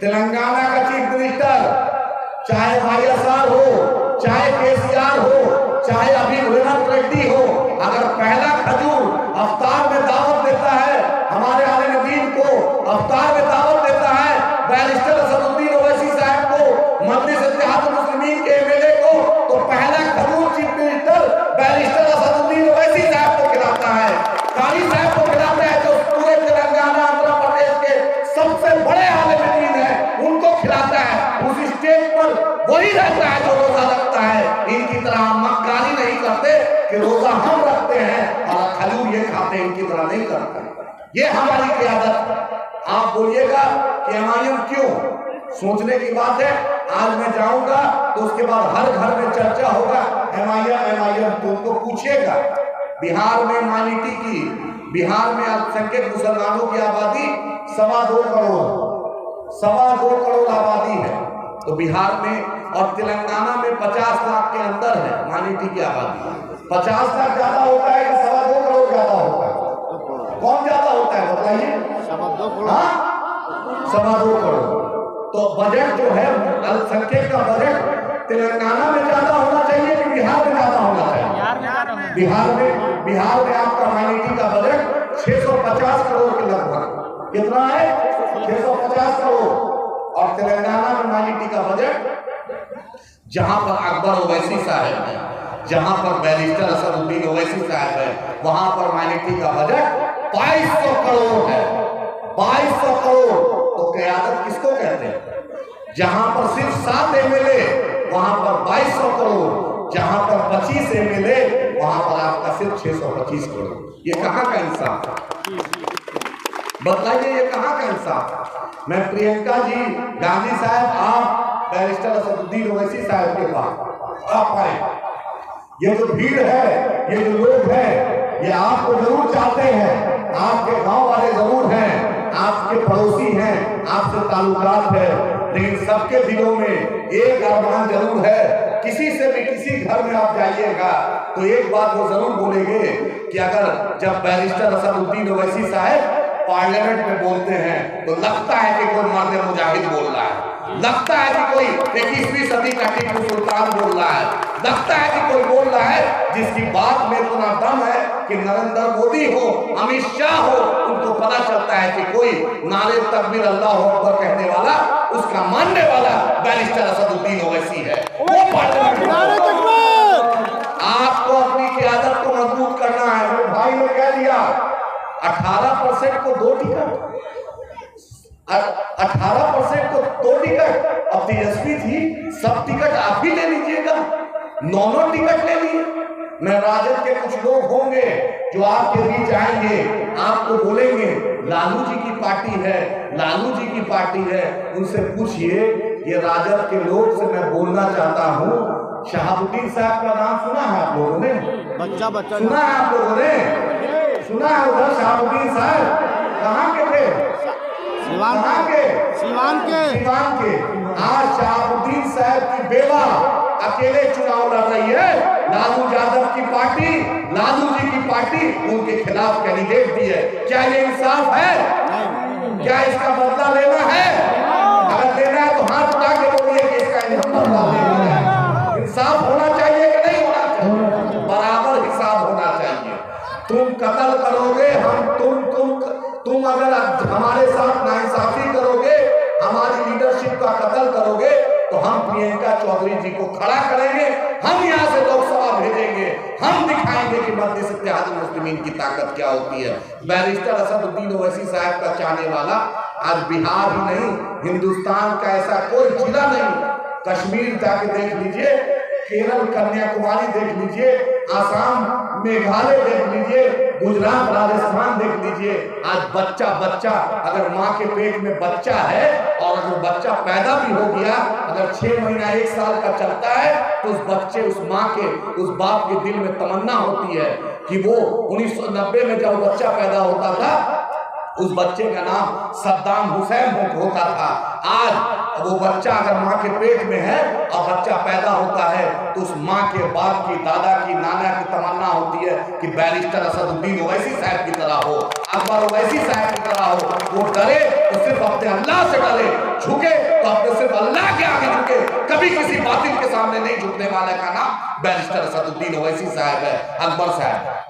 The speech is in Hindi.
तेलंगाना का चीफ मिनिस्टर, चाहे वाईएसआर हो, चाहे केसीआर हो, चाहे अभी रेवंत रेड्डी हो, अगर पहला खजूर अफ्तार में दावत देता है, हमारे आले नबीन को अफ्तार में दावत देता है, बैरिस्टर असदुद्दीन ओवैसी साहब को, मजलिस इत्तेहादुल मुस्लिमीन के एमएलए को, तो पहला खजूर chief minister barrister Asaduddin Owaisi साहब को खिलाता है, कारी साहब को खिलाता है, जो पूरे तेलंगाना आंध्र प्रदेश के सबसे बड़े आले नबीन है, उनको खिलाता है। उस स्टेज पर वही रहता है जो रोजा रखता है। इनकी तरह हम मक्कारी नहीं करते कि रोजा हम रखते हैं और खजूर ये खाते हैं, इनकी तरह नहीं करते। ये हमारी क़यादत। आप बोलिएगा कि एमआईएम क्यों, सोचने की बात है। आज मैं जाऊंगा तो उसके बाद हर घर में चर्चा होगा एमआईएम। तो उनको पूछिएगा, बिहार में माइनॉरिटी की, बिहार में अल्पसंख्यक मुसलमानों की आबादी 2.25 करोड़ आबादी है। तो बिहार में और तेलंगाना में 50 लाख के अंदर है माइनॉरिटी की आबादी। 50 लाख ज्यादा होता है कि 2.25 करोड़ ज्यादा होता है? कौन ज्यादा होता है बताइए? 2.25 करोड़। तो बजट जो है अल्पसंख्यक का बजट तेलंगाना में ज्यादा होना चाहिए कि बिहार में ज्यादा होना चाहिए? बिहार में आपका माइनॉरिटी का बजट 650 करोड़ के लगभग। कितना है? 650 करोड़। और तेलंगाना में माइनॉरिटी का बजट, जहां पर अकबर ओवैसी साहब है, जहां पर बैरिस्टर असदुद्दीन ओवैसी साहब है, वहां पर माइनॉरिटी का बजट 2200 करोड़ है। 2200 करोड़। तो क़यादत किसको कहते हैं? जहां पर सिर्फ 7 एमएलए, वहां पर 2200 करोड़। जहां पर 25 एमएलए, वहां पर आपका सिर्फ 625 करोड़। ये कहां का इंसाफ है? बताइए, ये कहां का इंसाफ है? मैं प्रियंका जी गांधी साहब, आप बैरिस्टर असदुद्दीन ओवैसी साहब के पास आप आए। ये जो भीड़ है, ये जो लोग हैं, ये आपको जरूर चाहते हैं, आपके गांव वाले जरूर हैं, आपके पड़ोसी हैं, आपसे ताल्लुकात है, लेकिन सबके दिलों में एक अरमान जरूर है। किसी से भी किसी घर में आप जाइएगा तो एक बात वो जरूर बोलेंगे कि अगर जब बैरिस्टर असदुद्दीन ओवैसी साहब पार्लियामेंट में बोलते हैं तो लगता है कि कोई मर्द मुजाहिद बोल रहा है, लगता है कि कोई 21वीं सदी का टीपू सुल्तान बोल रहा है, लगता है कि कोई बोल रहा है जिसकी बात में इतना दम है कि नरेंद्र मोदी हो, अमित शाह हो, उनको पता चलता है कि कोई नारे तकबीर अल्लाहू अकबर कहने वाला, उसका मानने वाला बैरिस्टर असदुद्दीन ओवैसी है। वो पार्लियामेंट आपको अपनी क़यादत को मजबूत करना है। मेरे भाई ने कह दिया 18% को 2 टिकट, 18% को 2 टिकट। अब तेजस्वी थी, सब टिकट आप ही ले लीजिएगा, 9 टिकट ले लिए। मैं राजद के कुछ लोग होंगे जो आपके बीच आएंगे, आपको बोलेंगे लालू जी की पार्टी है, लालू जी की पार्टी है। उनसे पूछिए, ये राजद के लोग से मैं बोलना चाहता हूँ, शहाबुद्दीन साहब का नाम सुना है आप लोगों ने? बच्चा सुना है आप लोगों ने? सुना है उधर शहाबुद्दीन साहब कहाँ के थे? सिवान के। आज शहाबुद्दीन साहब की बेवा अकेले चुनाव लड़ रही है। लालू यादव की पार्टी, लालू जी की पार्टी उनके खिलाफ कैंडिडेट दी है। क्या ये इंसाफ है? क्या इसका बदला लेना है? अगर लेना है तो हाथ उठा के बोलिए कि इसका बदला लेना है। इंसाफ होना चाहिए कि नहीं होना चाहिए? बराबर हिसाब होना चाहिए। तुम कत्ल करोगे, तुम अगर हमारे साथ नाइंसाफी करोगे, हमारी लीडरशिप का कत्ल करोगे, तो हम प्रियंका चौधरी जी को खड़ा करेंगे, हम यहाँ से लोकसभा भेजेंगे, हम दिखाएंगे कि मजलिस इत्तेहादुल मुस्लिमीन की ताकत क्या होती है। बैरिस्टर असदुद्दीन ओवैसी साहब का चाहने वाला आज बिहार ही नहीं, हिंदुस्तान का ऐसा कोई जिला नहीं, कश्मीर जाके देख लीजिए, केरल कन्याकुमारी देख लीजिए, आसाम मेघालय देख लीजिए, गुजरात राजस्थान देख लीजिए। आज बच्चा अगर माँ के पेट में बच्चा है और अगर बच्चा पैदा भी हो गया, अगर 6 महीना 1 साल का चलता है, तो उस बच्चे, उस माँ के, उस बाप के दिल में तमन्ना होती है कि वो 1990 में जब बच्चा पैदा होता था, उस बच्चे का नाम सद्दाम हुसैन होता था। आज वो बच्चा अगर माँ के पेट में है और बच्चा पैदा होता है तो उस माँ के बाप की, दादा की, नाना की तमन्ना होती है कि बैरिस्टर असदुद्दीन ओवैसी साहब की तरह हो, अकबर ओवैसी साहब की तरह हो। वो डरे तो सिर्फ अपने अल्लाह से डरे, झुके तो अपने सिर्फ अल्लाह के आगे झुके, कभी किसी बातिल के सामने नहीं झुकने वाले का नाम बैरिस्टर असदुद्दीन ओवैसी साहब है, अकबर साहब।